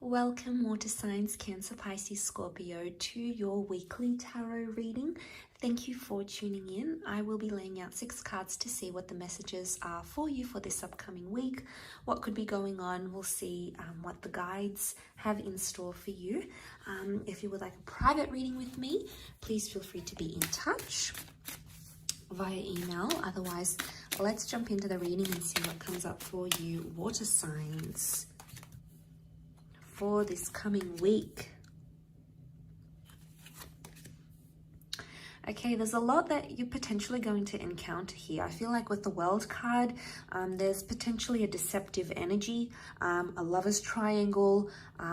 Welcome, water signs, Cancer, Pisces, Scorpio, to your weekly tarot reading. Thank you for tuning in. I will be laying out 6 cards to see what the messages are for you for this upcoming week, what could be going on. We'll see what the guides have in store for you. If you would like a private reading with me, please feel free to be in touch via email. Otherwise, let's jump into the reading and see what comes up for you, water signs, for this coming week. Okay, there's a lot that you're potentially going to encounter here. I feel like with the World card, there's potentially a deceptive energy, a lover's triangle,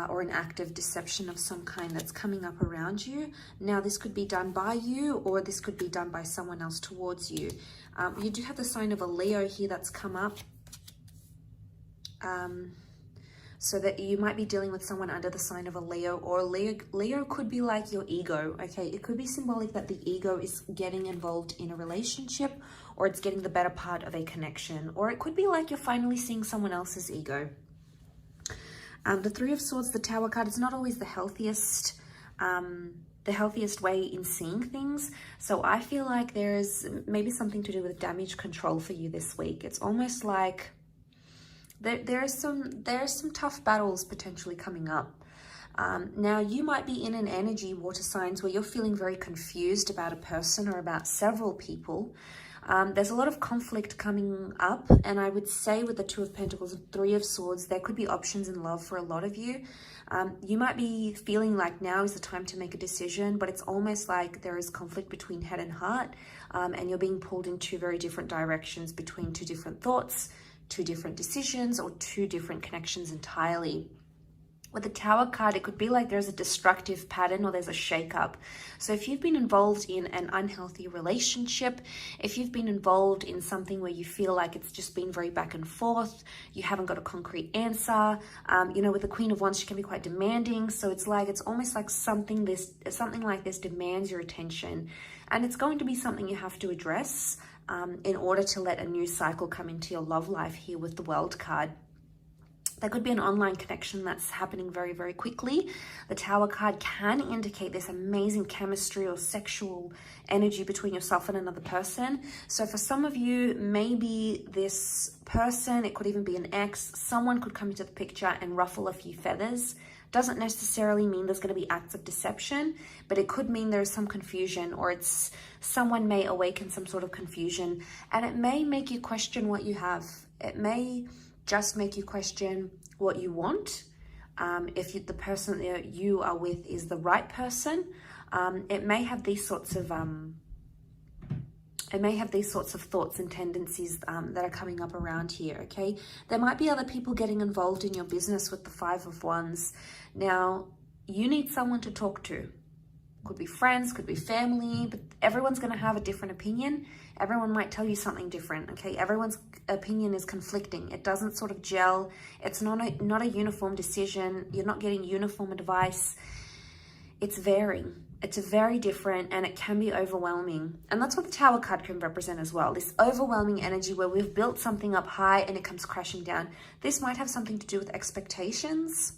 or an active deception of some kind that's coming up around you. Now, this could be done by you, or this could be done by someone else towards you. You do have the sign of a Leo here that's come up. So that you might be dealing with someone under the sign of a Leo, or Leo could be like your ego, okay? It could be symbolic that the ego is getting involved in a relationship, or it's getting the better part of a connection, or it could be like you're finally seeing someone else's ego. The Three of Swords, the Tower card, is not always the healthiest way in seeing things. So I feel like there's maybe something to do with damage control for you this week. It's almost like there's some tough battles potentially coming up. Now, you might be in an energy, water signs, where you're feeling very confused about a person or about several people. There's a lot of conflict coming up, and I would say with the Two of Pentacles and Three of Swords, there could be options in love for a lot of you. You might be feeling like now is the time to make a decision, but it's almost like there is conflict between head and heart, and you're being pulled in 2 very different directions, between 2 different thoughts, 2 different decisions, or 2 different connections entirely. With the Tower card, it could be like there's a destructive pattern, or there's a shakeup. So if you've been involved in an unhealthy relationship, if you've been involved in something where you feel like it's just been very back and forth, you haven't got a concrete answer, with the Queen of Wands, she can be quite demanding. So it's almost like something like this demands your attention, and it's going to be something you have to address in order to let a new cycle come into your love life here with the World card. There could be an online connection that's happening very, very quickly. The Tower card can indicate this amazing chemistry or sexual energy between yourself and another person. So for some of you, maybe this person, it could even be an ex, someone could come into the picture and ruffle a few feathers. Doesn't necessarily mean there's going to be acts of deception, but it could mean there's some confusion, or someone may awaken some sort of confusion, and it may make you question what you have. It may just make you question what you want. If the person that you are with is the right person, it may have these sorts of thoughts and tendencies that are coming up around here, okay? There might be other people getting involved in your business with the Five of Wands. Now, you need someone to talk to. Could be friends, could be family, but everyone's going to have a different opinion. Everyone might tell you something different, okay? Everyone's opinion is conflicting. It doesn't sort of gel. It's not a uniform decision. You're not getting uniform advice. It's varying. It's very different, and it can be overwhelming. And that's what the Tower card can represent as well. This overwhelming energy where we've built something up high and it comes crashing down. This might have something to do with expectations.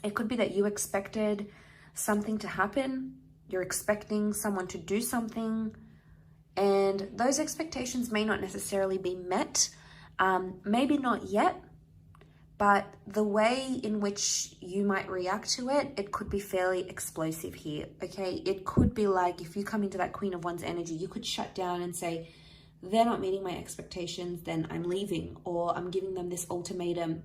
It could be that you expected something to happen. You're expecting someone to do something, and those expectations may not necessarily be met. Maybe not yet, but the way in which you might react to it, it could be fairly explosive here, okay? It could be like, if you come into that Queen of Wands energy, you could shut down and say, they're not meeting my expectations, then I'm leaving, or I'm giving them this ultimatum.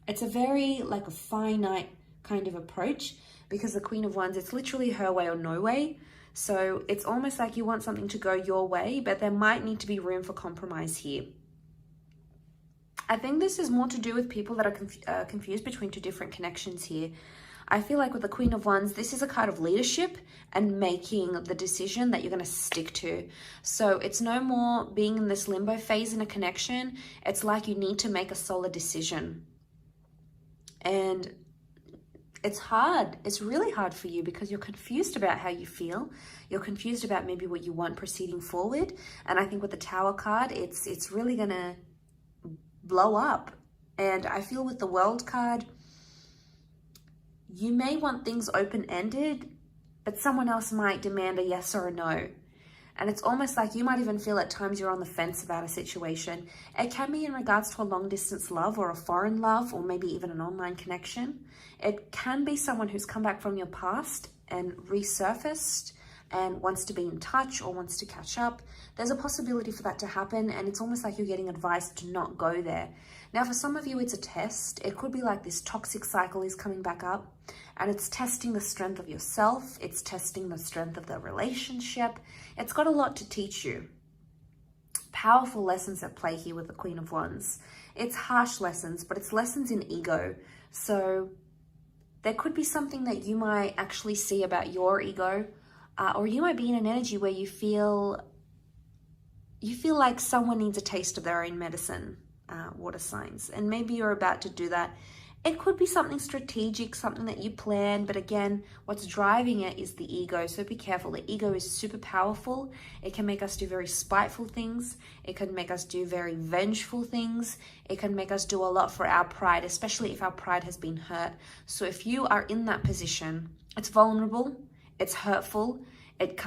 It's a very like a finite kind of approach, because the Queen of Wands, it's literally her way or no way. So it's almost like you want something to go your way, but there might need to be room for compromise here. I think this is more to do with people that are confused between 2 different connections here. I feel like with the Queen of Wands, this is a card of leadership and making the decision that you're going to stick to. So it's no more being in this limbo phase in a connection. It's like you need to make a solid decision. And it's hard. It's really hard for you because you're confused about how you feel. You're confused about maybe what you want proceeding forward. And I think with the Tower card, it's really going to blow up. And I feel with the World card, You may want things open-ended, but someone else might demand a yes or a no. And it's almost like you might even feel at times you're on the fence about a situation. It can be in regards to a long distance love or a foreign love, or maybe even an online connection. It can be someone who's come back from your past and resurfaced and wants to be in touch or wants to catch up. There's a possibility for that to happen, and it's almost like you're getting advice to not go there. Now, for some of you, it's a test. It could be like this toxic cycle is coming back up, and it's testing the strength of yourself. It's testing the strength of the relationship. It's got a lot to teach you. Powerful lessons at play here with the Queen of Wands. It's harsh lessons, but it's lessons in ego. So there could be something that you might actually see about your ego, or you might be in an energy where you feel like someone needs a taste of their own medicine, water signs, and maybe you're about to do that. It could be something strategic, something that you plan, but again, what's driving it is the ego. So be careful. The ego is super powerful. It can make us do very spiteful things. It can make us do very vengeful things. It can make us do a lot for our pride, especially if our pride has been hurt. So if you are in that position, it's vulnerable, it's hurtful, it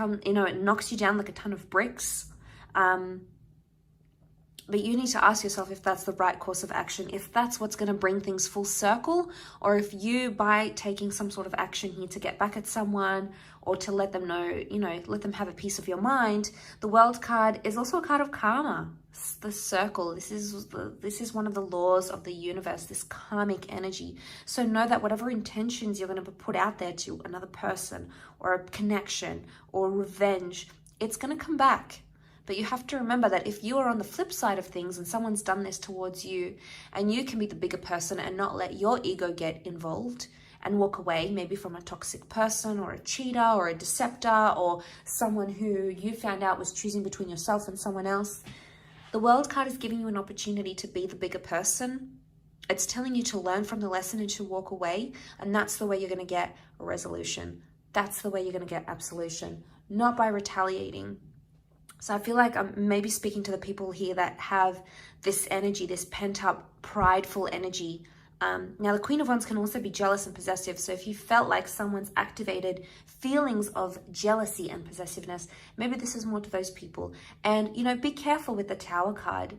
knocks you down like a ton of bricks. But you need to ask yourself if that's the right course of action, if that's what's going to bring things full circle, or if you, by taking some sort of action here to get back at someone or to let them know, let them have a piece of your mind. The World card is also a card of karma. It's the circle. This is one of the laws of the universe, this karmic energy. So know that whatever intentions you're going to put out there to another person or a connection or revenge, it's going to come back. But you have to remember that if you are on the flip side of things and someone's done this towards you, and you can be the bigger person and not let your ego get involved and walk away, maybe from a toxic person or a cheater or a deceptor or someone who you found out was choosing between yourself and someone else, the World card is giving you an opportunity to be the bigger person. It's telling you to learn from the lesson and to walk away, and that's the way you're going to get a resolution. That's the way you're going to get absolution, not by retaliating. So I feel like I'm maybe speaking to the people here that have this energy, this pent-up, prideful energy. Now, the Queen of Wands can also be jealous and possessive. So if you felt like someone's activated feelings of jealousy and possessiveness, maybe this is more to those people. And, be careful with the Tower card,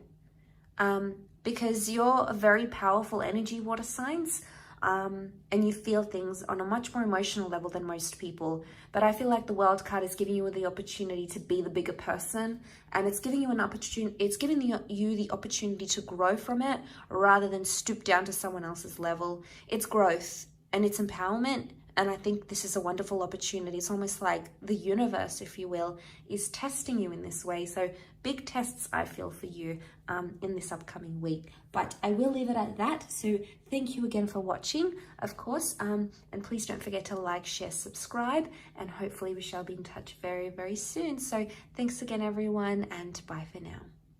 because you're a very powerful energy, water signs. And you feel things on a much more emotional level than most people. But I feel like the World card is giving you the opportunity to be the bigger person, and it's giving you an opportunity. It's giving you the opportunity to grow from it rather than stoop down to someone else's level. It's growth and it's empowerment. And I think this is a wonderful opportunity. It's almost like the universe, if you will, is testing you in this way. So big tests, I feel, for you in this upcoming week. But I will leave it at that. So thank you again for watching, of course. And please don't forget to like, share, subscribe. And hopefully we shall be in touch very, very soon. So thanks again, everyone. And bye for now.